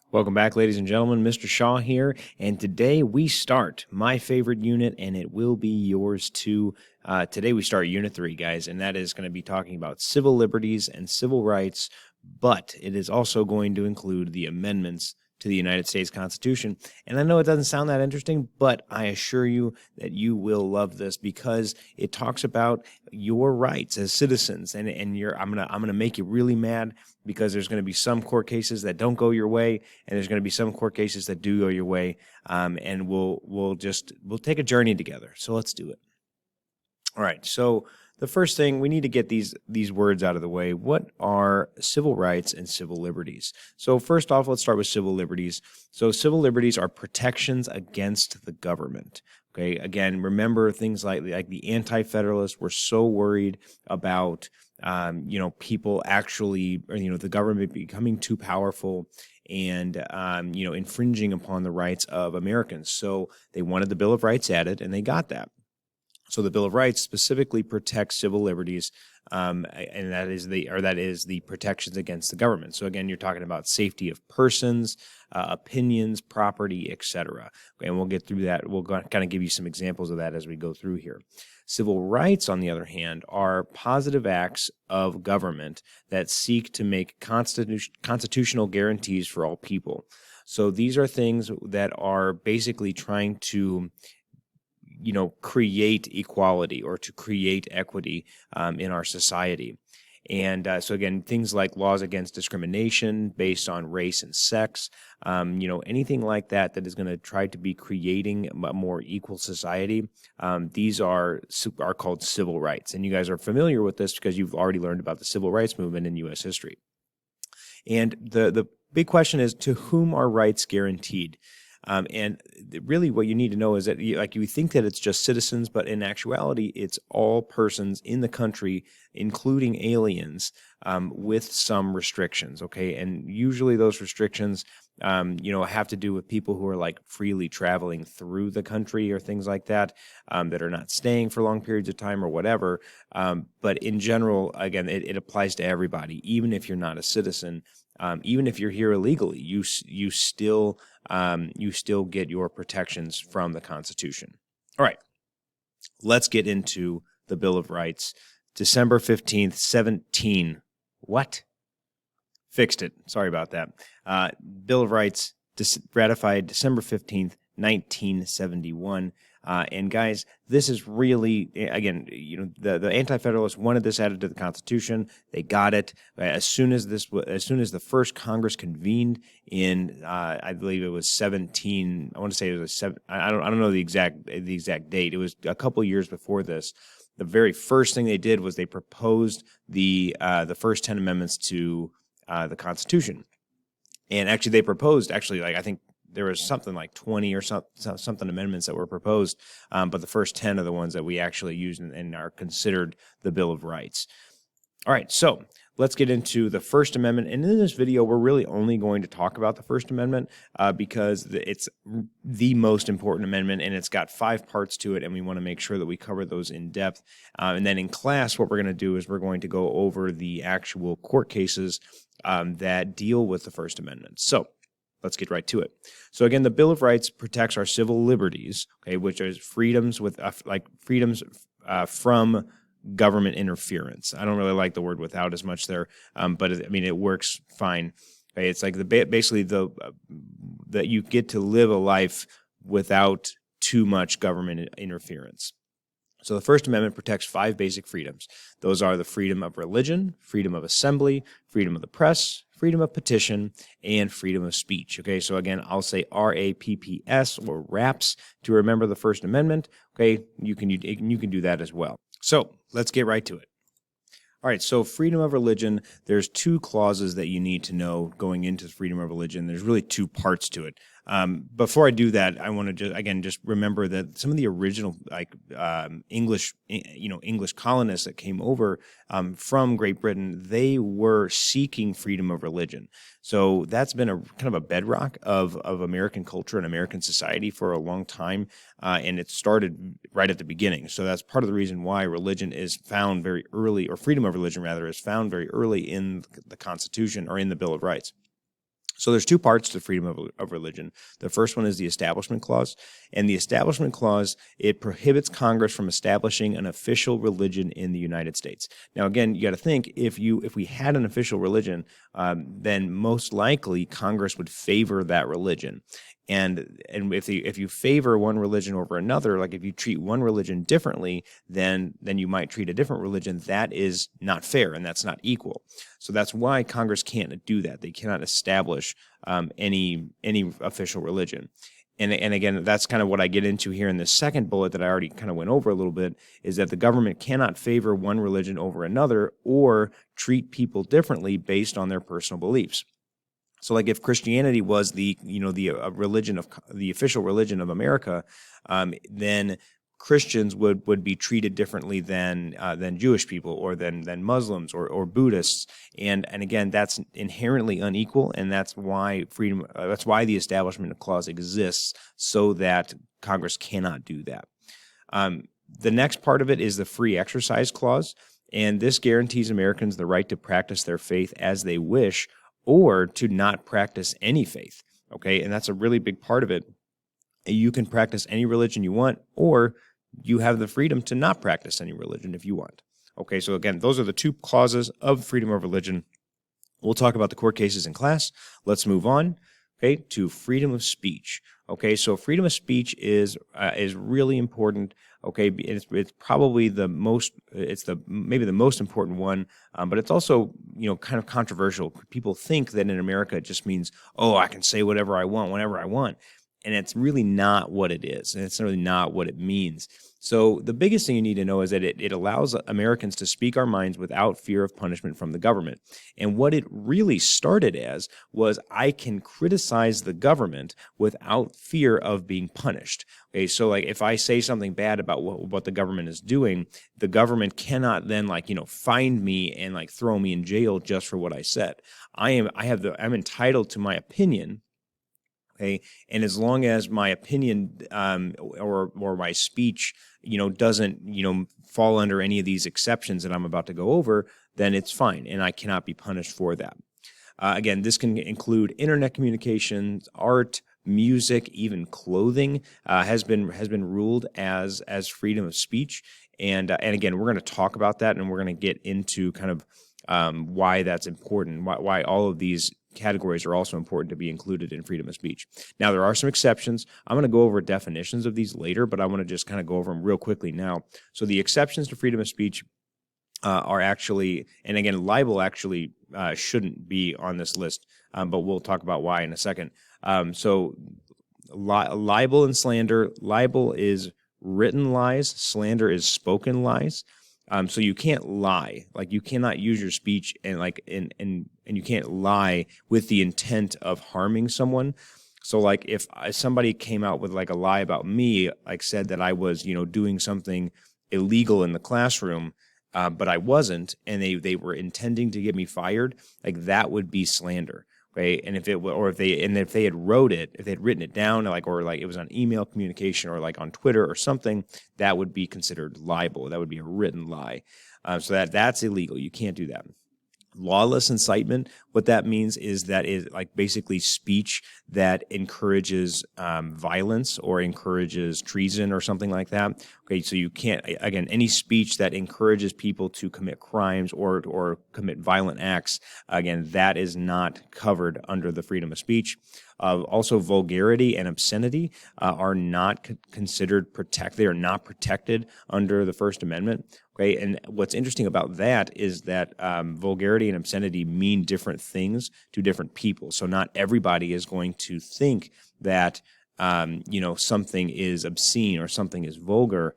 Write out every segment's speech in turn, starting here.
Welcome back, ladies and gentlemen. Mr. Shaw here, and today we start my favorite unit, and it will be yours too. Today we start Unit 3, guys, and that is going to be talking about civil liberties and civil rights, but it is also going to include the amendments to the United States Constitution. And I know it doesn't sound that interesting, but I assure you that you will love this because it talks about your rights as citizens. And I'm gonna make you really mad because there's going to be some court cases that don't go your way, and there's going to be some court cases that do go your way. And we'll take a journey together. So let's do it. All right. So the first thing, we need to get these words out of the way. What are civil rights and civil liberties? So first off, let's start with civil liberties. So civil liberties are protections against the government. Okay, again, remember things like the Anti-Federalists were so worried about people actually, or the government becoming too powerful and infringing upon the rights of Americans. So they wanted the Bill of Rights added, and they got that. So the Bill of Rights specifically protects civil liberties, and that is the protections against the government. So again, you're talking about safety of persons, opinions, property, etc. Okay, and we'll get through that. We'll kind of give you some examples of that as we go through here. Civil rights, on the other hand, are positive acts of government that seek to make constitutional guarantees for all people. So these are things that are basically trying to create equality or to create equity in our society. And so again, things like laws against discrimination based on race and sex, anything like that is going to try to be creating a more equal society. These are called civil rights. And you guys are familiar with this because you've already learned about the civil rights movement in U.S. history. And the big question is, to whom are rights guaranteed? And really what you need to know is that you think that it's just citizens, but in actuality, it's all persons in the country, including aliens, with some restrictions, okay? And usually those restrictions, have to do with people who are like freely traveling through the country or things like that, that are not staying for long periods of time or whatever. But in general, again, it applies to everybody, even if you're not a citizen. Even if you're here illegally, you still get your protections from the Constitution. All right, let's get into the Bill of Rights. December 15th, 17. What? Fixed it. Sorry about that. Bill of Rights ratified December 15th, 1971. And guys, this is really, again, the Anti-Federalists wanted this added to the Constitution. They got it as soon as the first Congress convened in, I believe it was 17. I want to say it was I don't know the exact date. It was a couple years before this. The very first thing they did was they proposed the first 10 amendments to the Constitution, and actually they proposed I think there was something like 20 or something amendments that were proposed, but the first 10 are the ones that we actually use and are considered the Bill of Rights. All right, so let's get into the First Amendment. And in this video, we're really only going to talk about the First Amendment because it's the most important amendment, and it's got 5 parts to it, and we want to make sure that we cover those in depth. And then in class, what we're going to do is we're going to go over the actual court cases that deal with the First Amendment. So let's get right to it. So again, the Bill of Rights protects our civil liberties, okay, which is freedoms from government interference. I don't really like the word "without" as much there, but it works fine. Okay, it's like basically that you get to live a life without too much government interference. So the First Amendment protects 5 basic freedoms. Those are the freedom of religion, freedom of assembly, freedom of the press, freedom of petition, and freedom of speech. Okay, so again, I'll say RAPPS or RAPS to remember the First Amendment. Okay, you can do that as well. So let's get right to it. All right, so freedom of religion, there's 2 clauses that you need to know going into freedom of religion. There's really 2 parts to it. Before I do that, I want to just remember that some of the original English colonists that came over from Great Britain, they were seeking freedom of religion. So that's been a kind of a bedrock of American culture and American society for a long time, and it started right at the beginning. So that's part of the reason why religion is found very early, or freedom of religion rather, is found very early in the Constitution or in the Bill of Rights. So there's two parts to freedom of religion. The first one is the Establishment Clause. And the Establishment Clause, it prohibits Congress from establishing an official religion in the United States. Now, again, you got to think, if we had an official religion, then most likely Congress would favor that religion. And if you favor one religion over another, like if you treat one religion differently than you might treat a different religion, that is not fair and that's not equal. So that's why Congress can't do that. They cannot establish any official religion. And again, that's kind of what I get into here in the second bullet that I already kind of went over a little bit, is that the government cannot favor one religion over another or treat people differently based on their personal beliefs. So, like, if Christianity was the religion of the official religion of America, then Christians would be treated differently than Jewish people or than Muslims or Buddhists, and again, that's inherently unequal, and that's why that's why the Establishment Clause exists, so that Congress cannot do that. The next part of it is the Free Exercise Clause, and this guarantees Americans the right to practice their faith as they wish, or to not practice any faith, okay? And that's a really big part of it. You can practice any religion you want, or you have the freedom to not practice any religion if you want. Okay, so again, those are the two clauses of freedom of religion. We'll talk about the court cases in class. Let's move on, okay, to freedom of speech. Okay, so freedom of speech is really important. Okay, it's probably the most, maybe the most important one, but it's also, kind of controversial. People think that in America it just means, oh, I can say whatever I want, whenever I want. And it's really not what it is. And it's really not what it means. So the biggest thing you need to know is that it allows Americans to speak our minds without fear of punishment from the government. And what it really started as was, I can criticize the government without fear of being punished. Okay, so like if I say something bad about what the government is doing, the government cannot then find me and throw me in jail just for what I said. I'm entitled to my opinion. Okay, and as long as my opinion or my speech, doesn't fall under any of these exceptions that I'm about to go over, then it's fine, and I cannot be punished for that. Again, this can include internet communications, art, music, even clothing has been ruled as freedom of speech, and again, we're going to talk about that, and we're going to get into kind of why that's important, why all of these categories are also important to be included in freedom of speech. Now, there are some exceptions. I'm going to go over definitions of these later, but I want to just kind of go over them real quickly now. So the exceptions to freedom of speech are actually, and again, libel actually shouldn't be on this list, but we'll talk about why in a second. So libel and slander. Libel is written lies. Slander is spoken lies. So you can't lie, you cannot use your speech and you can't lie with the intent of harming someone. So if somebody came out with a lie about me, said that I was, doing something illegal in the classroom, but I wasn't, and they were intending to get me fired, that would be slander. Okay, and if they had written it down, or it was on email communication or on Twitter or something, that would be considered libel. That would be a written lie. So that's illegal. You can't do that. Lawless incitement, what that means is that is basically speech that encourages violence or encourages treason or something like that. Okay, so you can't, again, any speech that encourages people to commit crimes or commit violent acts, again, that is not covered under the freedom of speech. Also, vulgarity and obscenity are not considered protected. They are not protected under the First Amendment. Okay, and what's interesting about that is that vulgarity and obscenity mean different things to different people. So not everybody is going to think that something is obscene or something is vulgar.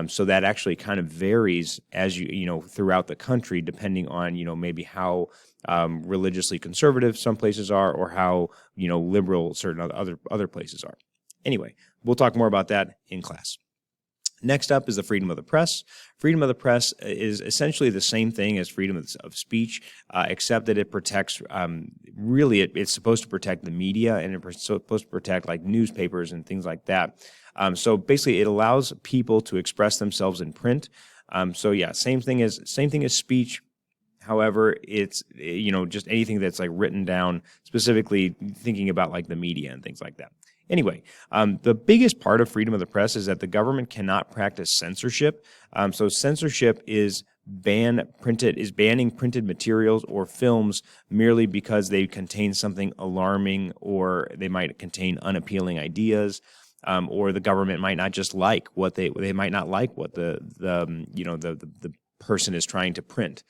So that actually kind of varies as throughout the country, depending on maybe how religiously conservative some places are, or how liberal certain other places are. Anyway, we'll talk more about that in class. Next up is the freedom of the press. Freedom of the press is essentially the same thing as freedom of speech, except that it protects, it's supposed to protect the media, and it's supposed to protect newspapers and things like that. So basically it allows people to express themselves in print. So yeah, same thing as speech. However, it's, just anything that's like written down, specifically thinking about like the media and things like that. Anyway, the biggest part of freedom of the press is that the government cannot practice censorship. So censorship is banning printed materials or films merely because they contain something alarming, or they might contain unappealing ideas, or the government might not just like what they might not like what the person is trying to print.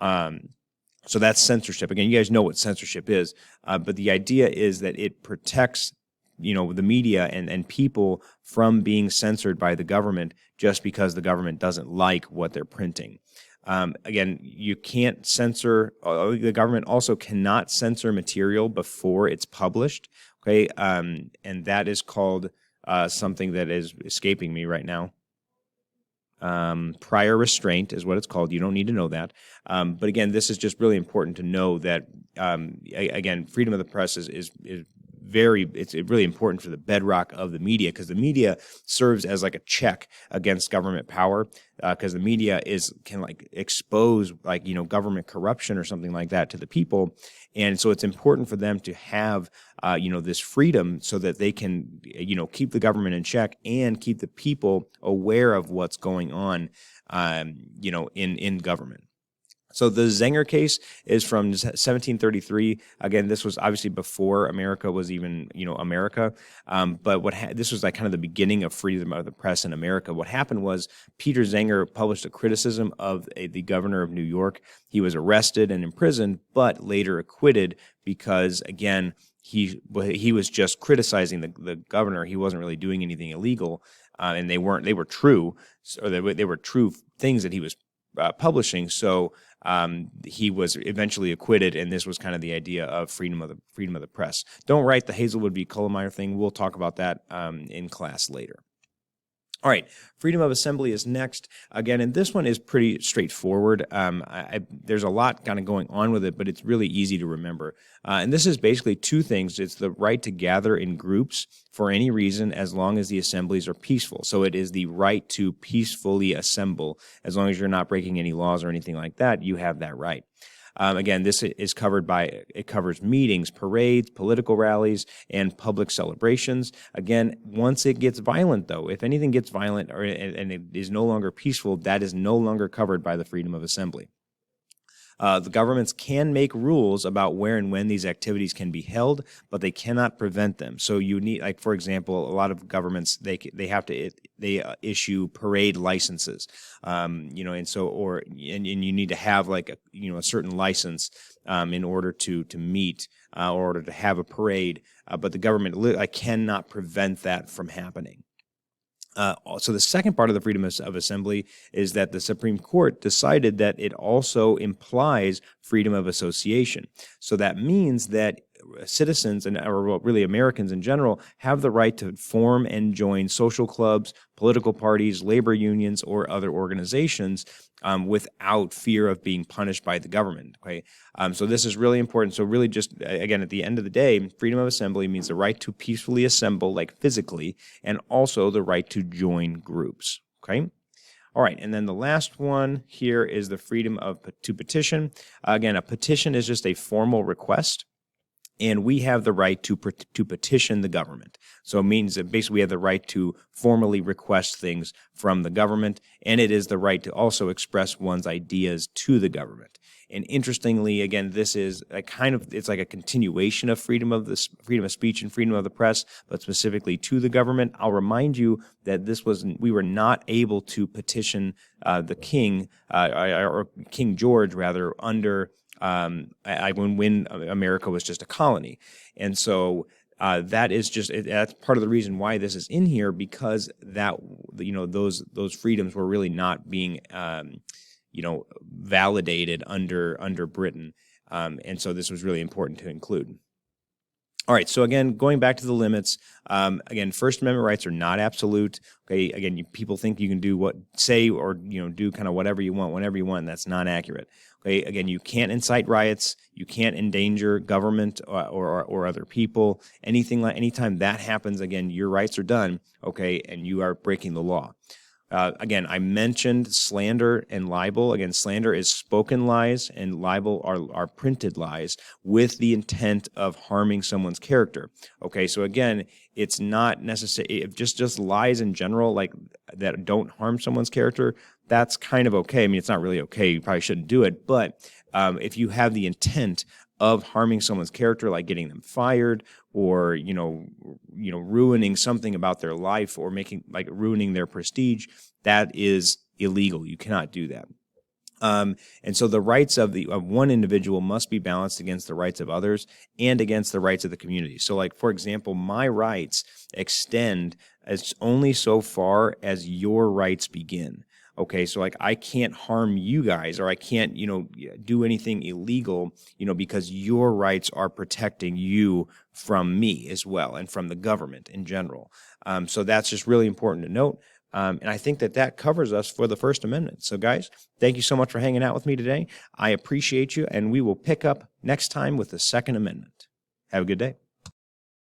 So that's censorship. Again, you guys know what censorship is, but the idea is that it protects the media and people from being censored by the government just because the government doesn't like what they're printing. Again, you can't censor, the government also cannot censor material before it's published, okay? And that is called something that is escaping me right now. Prior restraint is what it's called. You don't need to know that. But again, this is just really important to know that, again, freedom of the press is it's really important for the bedrock of the media, because the media serves as like a check against government power, because the media can like expose like government corruption or something like that to the people, and so it's important for them to have this freedom so that they can keep the government in check and keep the people aware of what's going on in government. So the Zenger case is from 1733. Again, this was obviously before America was even, America. But this was like kind of the beginning of freedom of the press in America. What happened was Peter Zenger published a criticism of the governor of New York. He was arrested and imprisoned, but later acquitted because, again, he was just criticizing the governor. He wasn't really doing anything illegal, and they were true, or they were true things that he was publishing. So he was eventually acquitted, and this was kind of the idea of freedom of the press. Don't write the Hazelwood v. Kullmeyer thing. We'll talk about that in class later. All right, freedom of assembly is next. Again, and this one is pretty straightforward. There's a lot kind of going on with it, but it's really easy to remember. And this is basically two things. It's the right to gather in groups for any reason as long as the assemblies are peaceful. So it is the right to peacefully assemble. As long as you're not breaking any laws or anything like that, you have that right. Again, this is it covers meetings, parades, political rallies, and public celebrations. Again, once it gets violent, though, if anything gets violent and it is no longer peaceful, that is no longer covered by the freedom of assembly. The governments can make rules about where and when these activities can be held, but they cannot prevent them. So you need, like, for example, a lot of governments, they issue parade licenses, and you need to have like a certain license in order to meet or order to have a parade, but the government cannot prevent that from happening. So the second part of the freedom of assembly is that the Supreme Court decided that it also implies freedom of association. So that means that citizens, or really Americans in general, have the right to form and join social clubs, political parties, labor unions, or other organizations without fear of being punished by the government. Okay, so this is really important. So really, just again, at the end of the day, freedom of assembly means the right to peacefully assemble, like physically, and also the right to join groups. Okay. All right, and then the last one here is the freedom to petition. Again, a petition is just a formal request, and we have the right to petition the government. So it means that basically we have the right to formally request things from the government, and it is the right to also express one's ideas to the government. And interestingly, again, this is it's like a continuation of freedom of speech and freedom of the press, but specifically to the government. I'll remind you that we were not able to petition the king, or King George rather, under when America was just a colony. And so that's part of the reason why this is in here, because those freedoms were really not being validated under Britain. And so this was really important to include. All right, so again, going back to the limits, again, First Amendment rights are not absolute. Okay, again, people think you can do say or do kind of whatever you want, whenever you want, and that's not accurate. Okay, again, you can't incite riots, you can't endanger government or other people. Anytime that happens, again, your rights are done. Okay, and you are breaking the law. Again, I mentioned slander and libel. Again, slander is spoken lies, and libel are printed lies with the intent of harming someone's character. Okay, so again, it's not necessary. Just lies in general, like that, don't harm someone's character. That's kind of okay. I mean, it's not really okay. You probably shouldn't do it. But if you have the intent of harming someone's character, like getting them fired, or ruining something about their life, or ruining their prestige, that is illegal. You cannot do that. And so the rights of one individual must be balanced against the rights of others and against the rights of the community. So, like, for example, my rights extend as only so far as your rights begin. Okay, so like I can't harm you guys, or I can't, do anything illegal, because your rights are protecting you from me as well, and from the government in general. So that's just really important to note. And I think that covers us for the First Amendment. So guys, thank you so much for hanging out with me today. I appreciate you, and we will pick up next time with the Second Amendment. Have a good day.